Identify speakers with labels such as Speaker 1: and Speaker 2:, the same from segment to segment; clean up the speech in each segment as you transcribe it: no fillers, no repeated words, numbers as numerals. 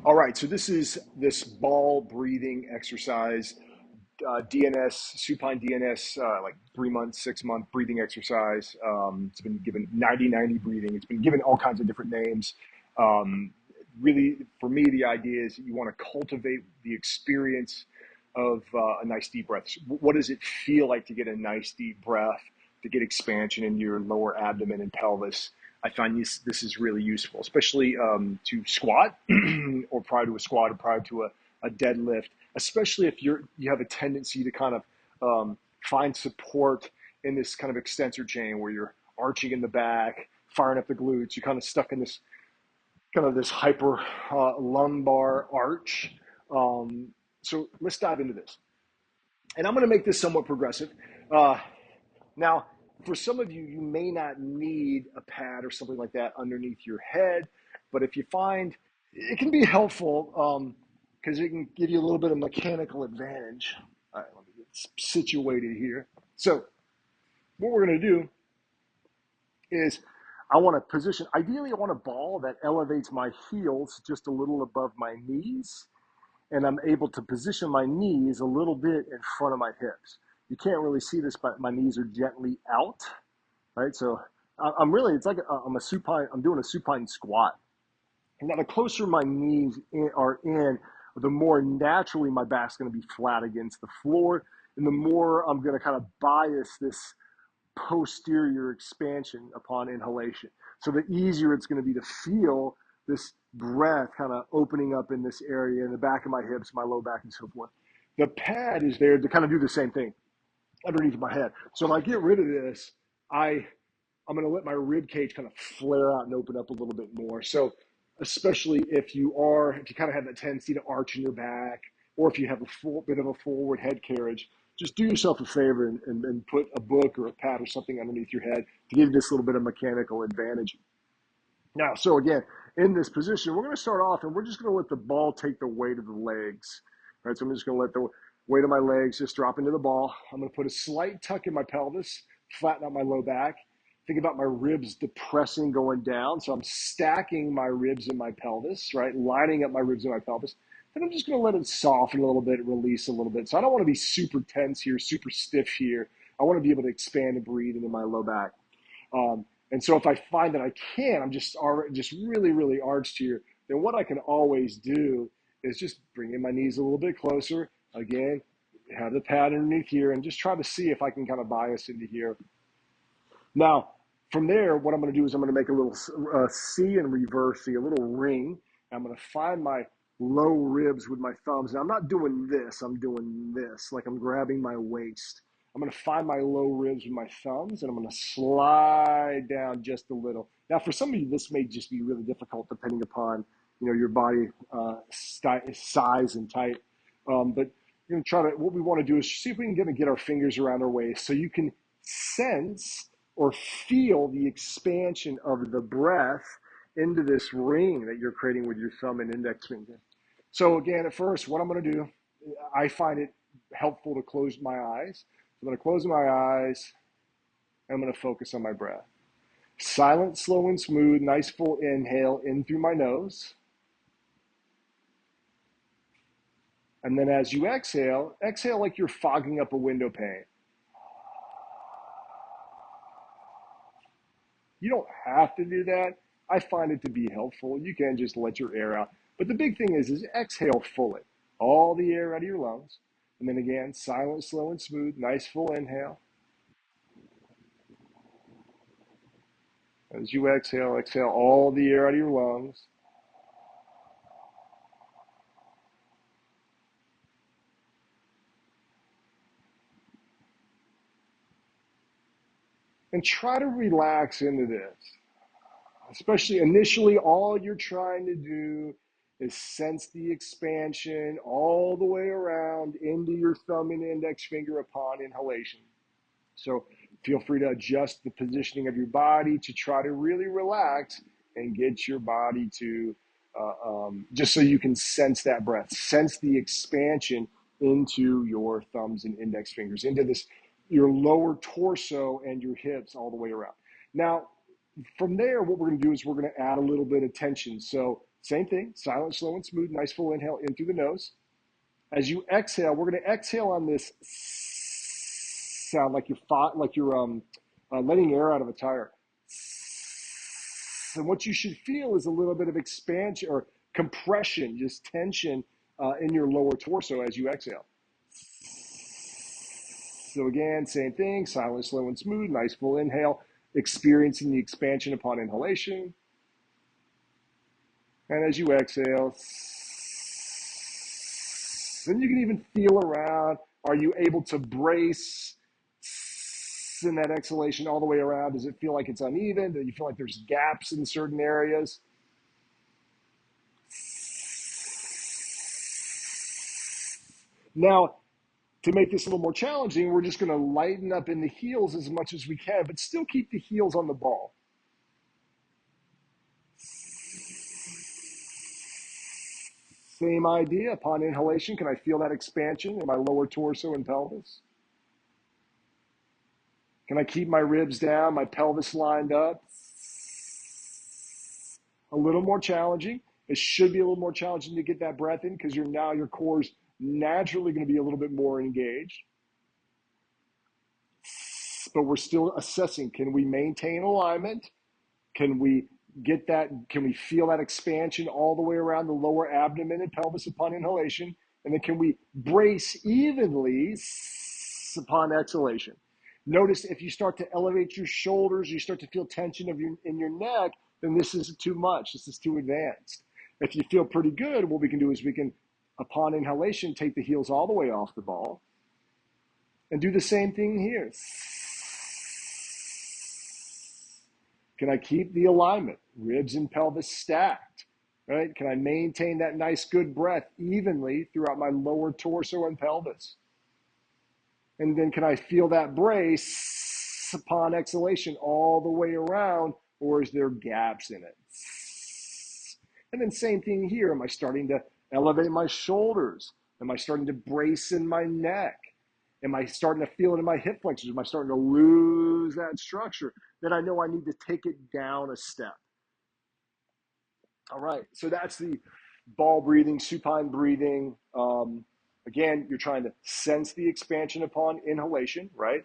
Speaker 1: All right, so this is this ball breathing exercise, DNS, supine DNS, like 3 month, 6 month breathing exercise. It's been given 90-90 breathing. It's been given all kinds of different names. Um, Really, for me, the idea is that you want to cultivate the experience of a nice deep breath. What does it feel like to get a nice deep breath, to get expansion in your lower abdomen and pelvis? I find this is really useful, especially to squat or prior to a squat or prior to a deadlift, especially if you have a tendency to kind of find support in this kind of extensor chain where you're arching in the back, firing up the glutes. You're kind of stuck in this kind of this hyper lumbar arch. So let's dive into this. And I'm going to make this somewhat progressive. Uh, Now, for some of you, you may not need a pad or something like that underneath your head, but if you find it can be helpful because it can give you a little bit of mechanical advantage. All right, let me get situated here. So, what we're going to do is I want to position, ideally, I want a ball that elevates my heels just a little above my knees, and I'm able to position my knees a little bit in front of my hips. You can't really see this, but my knees are gently out, right? So I'm really, it's like I'm doing a supine squat. And now the closer my knees are in, the more naturally my back's going to be flat against the floor, and the more I'm going to kind of bias this posterior expansion upon inhalation. So the easier it's going to be to feel this breath kind of opening up in this area in the back of my hips, my low back, and so forth. The pad is there to kind of do the same thing underneath my head. So if I get rid of this, I'm going to let my rib cage kind of flare out and open up a little bit more. So especially if you kind of have that tendency to arch in your back, or if you have a full bit of a forward head carriage, just do yourself a favor and put a book or a pad or something underneath your head to give you this little bit of mechanical advantage. Now, so again, in this position, we're going to start off and we're just going to let the ball take the weight of the legs. Right, so I'm just going to let the weight of my legs just drop into the ball. I'm going to put a slight tuck in my pelvis, flatten out my low back. Think about my ribs depressing going down. So I'm stacking my ribs in my pelvis, right? Lining up my ribs in my pelvis. And I'm just going to let it soften a little bit, release a little bit. So I don't want to be super tense here, super stiff here. I want to be able to expand and breathe into my low back. And so if I find that I can't, I'm just really, really arched here, then what I can always do is just bring in my knees a little bit closer. Again, have the pad underneath here and just try to see if I can kind of bias into here. Now, from there, what I'm going to do is I'm going to make a little C and reverse C, a little ring. I'm going to find my low ribs with my thumbs. Now, I'm not doing this. I'm doing this, like I'm grabbing my waist. I'm going to find my low ribs with my thumbs, and I'm going to slide down just a little. Now, for some of you, this may just be really difficult depending upon your body size and type. But you're going to try to. What we want to do is see if we can get our fingers around our waist, so you can sense or feel the expansion of the breath into this ring that you're creating with your thumb and index finger. So again, at first, what I'm going to do, I find it helpful to close my eyes. So I'm going to close my eyes, and I'm going to focus on my breath. Silent, slow, and smooth, nice full inhale in through my nose. And then as you exhale like you're fogging up a window pane. You don't have to do that. I find it to be helpful. You can just let your air out. But the big thing is exhale fully. All the air out of your lungs. And then again, silent, slow, and smooth. Nice full inhale. As you exhale all the air out of your lungs. And try to relax into this. Especially initially, all you're trying to do is sense the expansion all the way around into your thumb and index finger upon inhalation. So feel free to adjust the positioning of your body to try to really relax and get your body to, just so you can sense that breath, sense the expansion into your thumbs and index fingers, into your lower torso and your hips all the way around. Now, from there, what we're going to do is we're going to add a little bit of tension. So Same thing, silent, slow, and smooth. Nice full inhale in through the nose. As you exhale, we're going to exhale on this sound like you're letting air out of a tire. And what you should feel is a little bit of expansion or compression, just tension in your lower torso as you exhale. So again, same thing, silent, slow, and smooth. Nice full inhale, experiencing the expansion upon inhalation. And as you exhale, then you can even feel around. Are you able to brace in that exhalation all the way around? Does it feel like it's uneven? Do you feel like there's gaps in certain areas? Now, to make this a little more challenging, we're just going to lighten up in the heels as much as we can, but still keep the heels on the ball. Same idea. Upon inhalation, can I feel that expansion in my lower torso and pelvis? Can I keep my ribs down, my pelvis lined up? A little more challenging. It should be a little more challenging to get that breath in because your core's naturally going to be a little bit more engaged. But we're still assessing, can we maintain alignment? Can we can we feel that expansion all the way around the lower abdomen and pelvis upon inhalation? And then can we brace evenly upon exhalation? Notice if you start to elevate your shoulders, you start to feel tension in your neck, then this is too much. This is too advanced. If you feel pretty good, what we can do is we can, upon inhalation, take the heels all the way off the ball and do the same thing here. Can I keep the alignment? Ribs and pelvis stacked, right? Can I maintain that nice, good breath evenly throughout my lower torso and pelvis? And then can I feel that brace upon exhalation all the way around, or is there gaps in it? And then same thing here. Am I starting to elevate my shoulders? Am I starting to brace in my neck? Am I starting to feel it in my hip flexors? Am I starting to lose that structure? Then I know I need to take it down a step. All right, so that's the ball breathing, supine breathing. Again, you're trying to sense the expansion upon inhalation, right?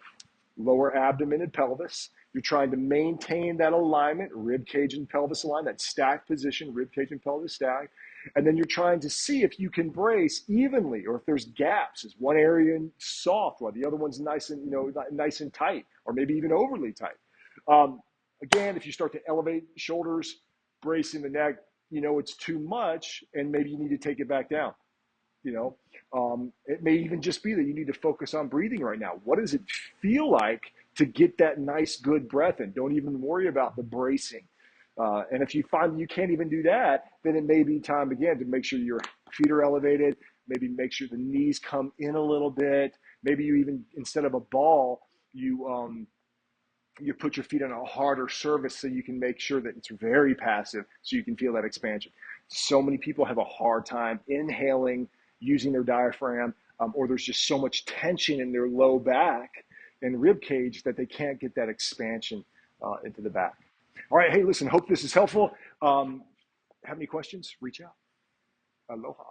Speaker 1: Lower abdomen and pelvis. You're trying to maintain that alignment, rib cage and pelvis alignment, that stacked position, rib cage and pelvis stacked. And then you're trying to see if you can brace evenly, or if there's gaps. Is one area soft while the other one's nice and tight, or maybe even overly tight? Again, if you start to elevate shoulders, bracing the neck, it's too much, and maybe you need to take it back down. It may even just be that you need to focus on breathing right now. What does it feel like to get that nice, good breath in? Don't even worry about the bracing. And if you find you can't even do that, then it may be time again to make sure your feet are elevated, maybe make sure the knees come in a little bit. Maybe you even, instead of a ball, you put your feet on a harder surface so you can make sure that it's very passive so you can feel that expansion. So many people have a hard time inhaling using their diaphragm, or there's just so much tension in their low back and rib cage that they can't get that expansion into the back. All right, hey, listen, hope this is helpful. Have any questions? Reach out. Aloha.